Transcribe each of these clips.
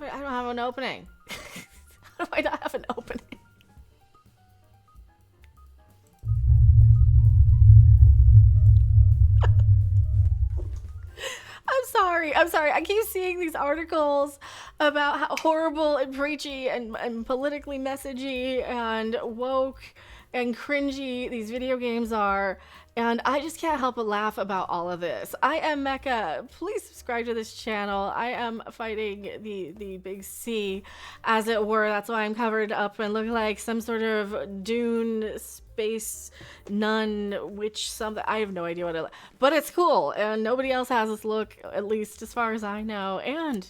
have an opening. How do I not have an opening? I'm sorry. I keep seeing these articles about how horrible and preachy and politically messagey and woke and cringy these video games are. And I just can't help but laugh about all of this. I am Mecca. Please subscribe to this channel. I am fighting the big C, as it were. That's why I'm covered up and look like some sort of Dune space nun witch something. I have no idea what it, but it's cool. And nobody else has this look, at least as far as I know. And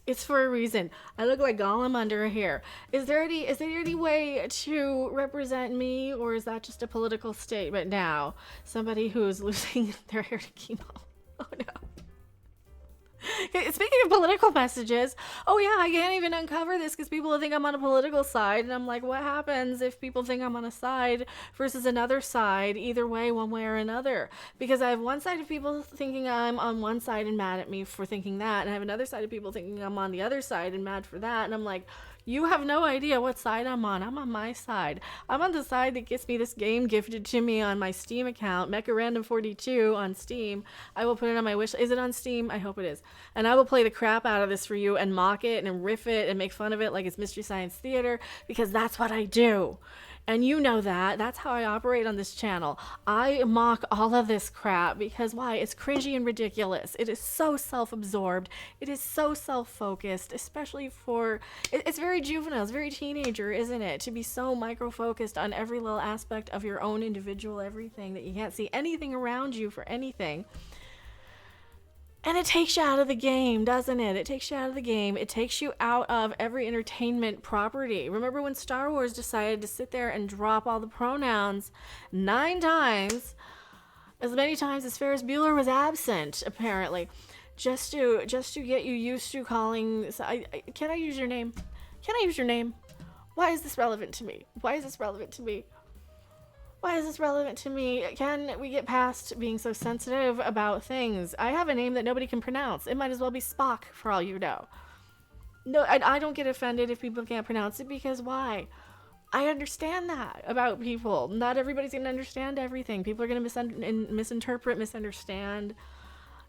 it's for a reason. I look like Gollum under here. Is there any way to represent me, or is that just a political statement now? Somebody who's losing their hair to chemo. Oh no. Speaking of political messages, oh yeah, I can't even uncover this because people think I'm on a political side, and I'm like, what happens if people think I'm on a side versus another side, either way, one way or another? Because I have one side of people thinking I'm on one side and mad at me for thinking that, and I have another side of people thinking I'm on the other side and mad for that, and I'm like, you have no idea what side I'm on. I'm on my side. I'm on the side that gets me this game gifted to me on my Steam account, MechaRandom42 on Steam. I will put it on my wish. Is it on Steam? I hope it is. And I will play the crap out of this for you and mock it and riff it and make fun of it like it's Mystery Science Theater, because that's what I do. And you know that. That's how I operate on this channel. I mock all of this crap because why? It's cringy and ridiculous. It is so self-absorbed. It is so self-focused, especially for... It's very juvenile. It's very teenager, isn't it? To be so micro-focused on every little aspect of your own individual everything that you can't see anything around you for anything. And it takes you out of the game, doesn't it? It takes you out of the game. It takes you out of every entertainment property. Remember when Star Wars decided to sit there and drop all the pronouns 9 times, as many times as Ferris Bueller was absent, apparently, just to get you used to calling... Can I use your name? Can I use your name? Why is this relevant to me? Why is this relevant to me? Why is this relevant to me? Can we get past being so sensitive about things? I have a name that nobody can pronounce. It might as well be Spock, for all you know. No, I don't get offended if people can't pronounce it, because why? I understand that about people. Not everybody's going to understand everything. People are going to misinterpret, misunderstand.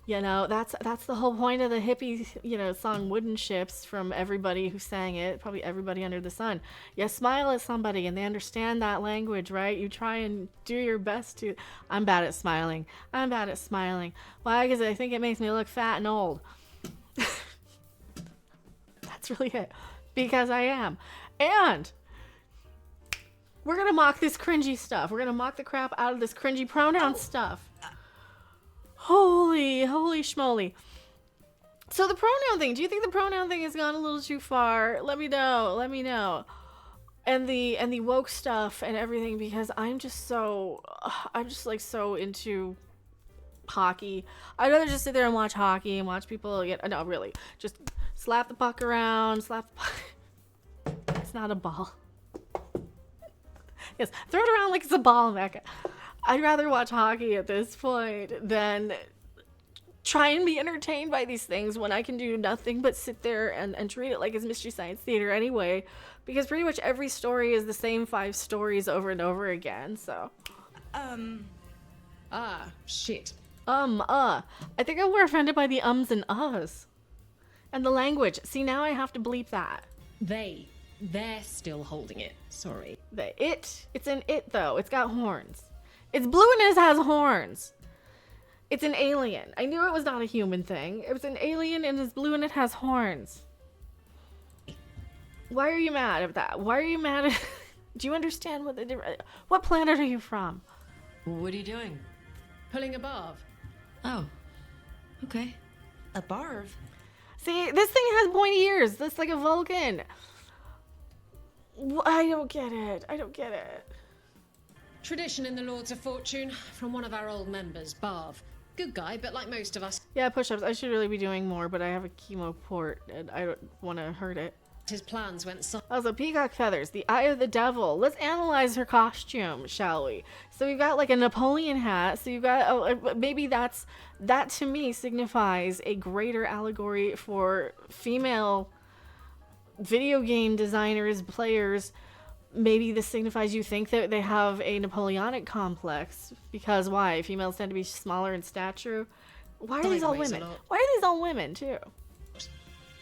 You know, that's the whole point of the hippie, song Wooden Ships, from everybody who sang it, probably everybody under the sun. You smile at somebody and they understand that language, right? You try and do your best to... I'm bad at smiling. Why? Because I think it makes me look fat and old. That's really it. Because I am. And we're going to mock this cringy stuff. We're going to mock the crap out of this cringy pronoun stuff. Holy schmoly. So the pronoun thing, do you think the pronoun thing has gone a little too far? Let me know. And the woke stuff and everything, because I'm just so into hockey. I'd rather just sit there and watch hockey and watch people just slap the puck around, It's not a ball. Yes, throw it around like it's a ball, Mecca. I'd rather watch hockey at this point than try and be entertained by these things when I can do nothing but sit there and treat it like it's Mystery Science Theater anyway, because pretty much every story is the same 5 stories over and over again, so. Shit. I think I'm more offended by the ums and uhs. And the language. See, now I have to bleep that. They're still holding it. Sorry. It's an it, though. It's got horns. It's blue and it has horns. It's an alien. I knew it was not a human thing. It was an alien and it's blue and it has horns. Why are you mad at that? Why are you mad at... Do you understand what planet are you from? What are you doing? Pulling a barb. Oh. Okay. A barb? See, this thing has pointy ears. That's like a Vulcan. I don't get it. Tradition in the Lords of Fortune from one of our old members, Barv. Good guy, but like most of us, Yeah, push-ups. I should really be doing more, but I have a chemo port and I don't want to hurt it. his plans went so. Also, peacock feathers, the eye of the devil. Let's analyze her costume, shall we? So we've got like a Napoleon hat. So you've got, maybe that to me signifies a greater allegory for female video game designers, players, maybe this signifies you think that they have a Napoleonic complex. Because why? Females tend to be smaller in stature. Why are these all Sideways a women? lot. Why are these all women, too?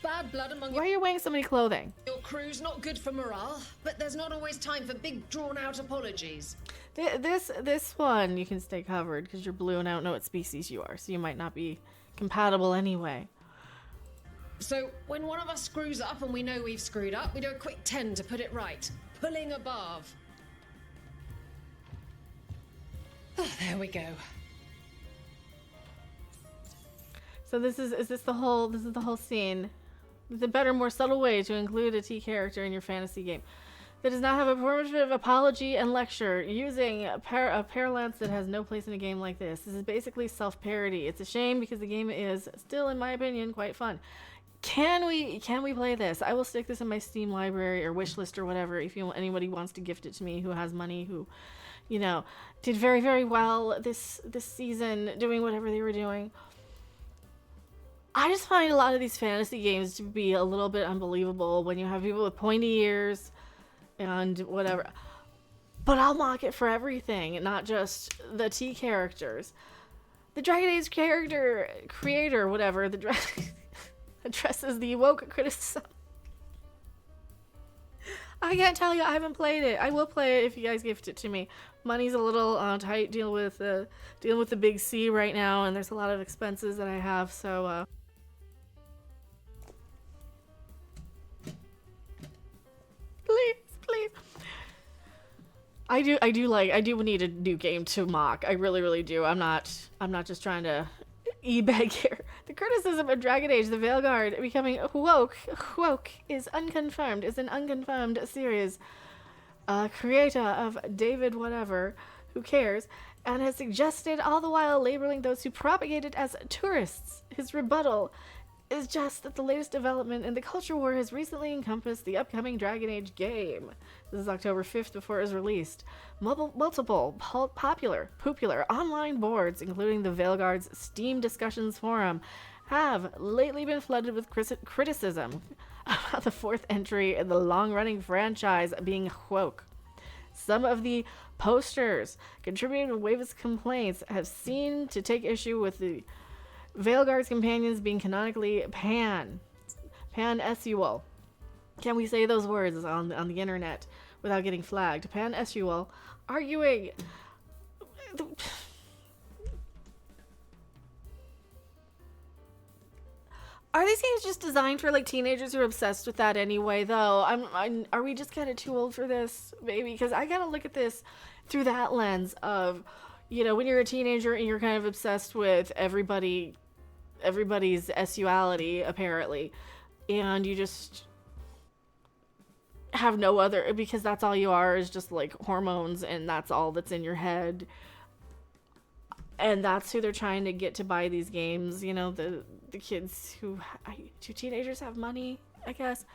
Bad blood among Why are you wearing so many clothing? your crew's not good for morale, but there's not always time for big, drawn-out apologies. This one, you can stay covered because you're blue and I don't know what species you are, so you might not be compatible anyway. So, when one of us screws up and we know we've screwed up, we do a quick 10 to put it right. Pulling above. There we go. So this is the whole scene. The better, more subtle way to include a T character in your fantasy game that does not have a performative apology and lecture using a parlance that has no place in a game like this. This is basically self-parody. It's a shame because the game is still, in my opinion, quite fun. Can we play this? I will stick this in my Steam library or wish list or whatever if anybody wants to gift it to me who has money, who, did very, very well this season doing whatever they were doing. I just find a lot of these fantasy games to be a little bit unbelievable when you have people with pointy ears and whatever. But I'll mock it for everything, not just the T characters. The Dragon Age creator, whatever, addresses the woke criticism. I can't tell you, I haven't played it. I will play it if you guys gift it to me. Money's a little tight dealing with the big C right now, and there's a lot of expenses that I have, so please. I do need a new game to mock. I really, really do. I'm not just trying to e-beg here. The criticism of Dragon Age, the Veilguard becoming woke is unconfirmed. Is an unconfirmed series. Creator of David whatever, who cares, and has suggested all the while labeling those who propagate it as tourists. His rebuttal is just that the latest development in the culture war has recently encompassed the upcoming Dragon Age game. This is October 5th before it was released. Multiple popular online boards, including the Veilguard's Steam Discussions Forum, have lately been flooded with criticism about the fourth entry in the long-running franchise being woke. Some of the posters contributing to Wave's complaints have seemed to take issue with the Veilguard's companions being canonically pan-sexual. Can we say those words on the internet without getting flagged? Pan-sexual, arguing. Are these games just designed for like teenagers who are obsessed with that anyway? Though, are we just kind of too old for this, maybe? Because I gotta look at this through that lens of, when you're a teenager and you're kind of obsessed with everybody's sexuality, apparently, and you just have no other, because that's all you are, is just like hormones, and that's all that's in your head, and that's who they're trying to get to buy these games. The kids do teenagers have money, I guess,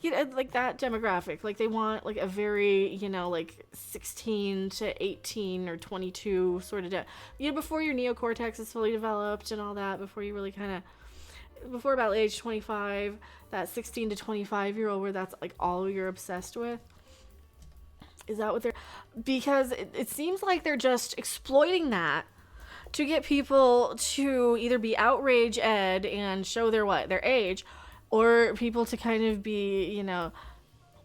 like that demographic, like they want like a very, like 16 to 18 or 22 sort of before your neocortex is fully developed and all that, before you really before about age 25, that 16 to 25-year-old where that's like all you're obsessed with. Is that what they're, because it seems like they're just exploiting that to get people to either be outrage ed and show their age, or people to kind of be,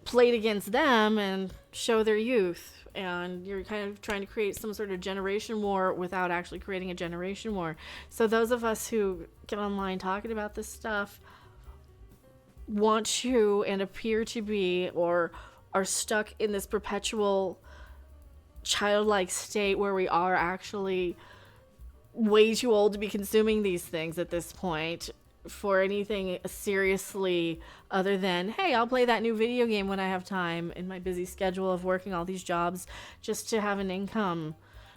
played against them and show their youth. And you're kind of trying to create some sort of generation war without actually creating a generation war. So those of us who get online talking about this stuff want to and appear to be, or are stuck in this perpetual childlike state where we are actually way too old to be consuming these things at this point for anything seriously other than, hey, I'll play that new video game when I have time in my busy schedule of working all these jobs just to have an income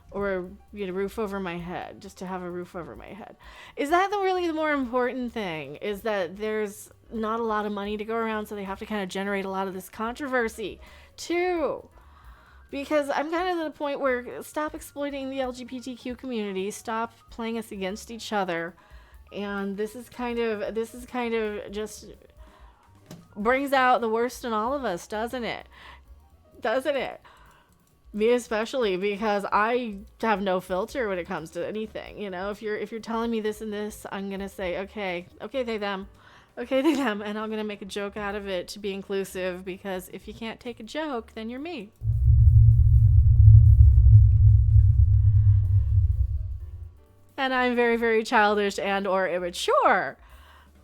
or roof over my head, just to have a roof over my head. Is that really the more important thing? Is that there's not a lot of money to go around, so they have to kind of generate a lot of this controversy too? Because I'm kind of at a point where stop exploiting the LGBTQ community, stop playing us against each other, and this is kind of just brings out the worst in all of us, doesn't it? Doesn't it? Me especially, because I have no filter when it comes to anything. You know, if you're telling me this and this, I'm gonna say, okay, they them, and I'm gonna make a joke out of it to be inclusive, because if you can't take a joke, then you're me. And I'm very, very childish and or immature.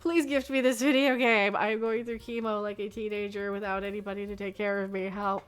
Please gift me this video game. I'm going through chemo like a teenager without anybody to take care of me. Help.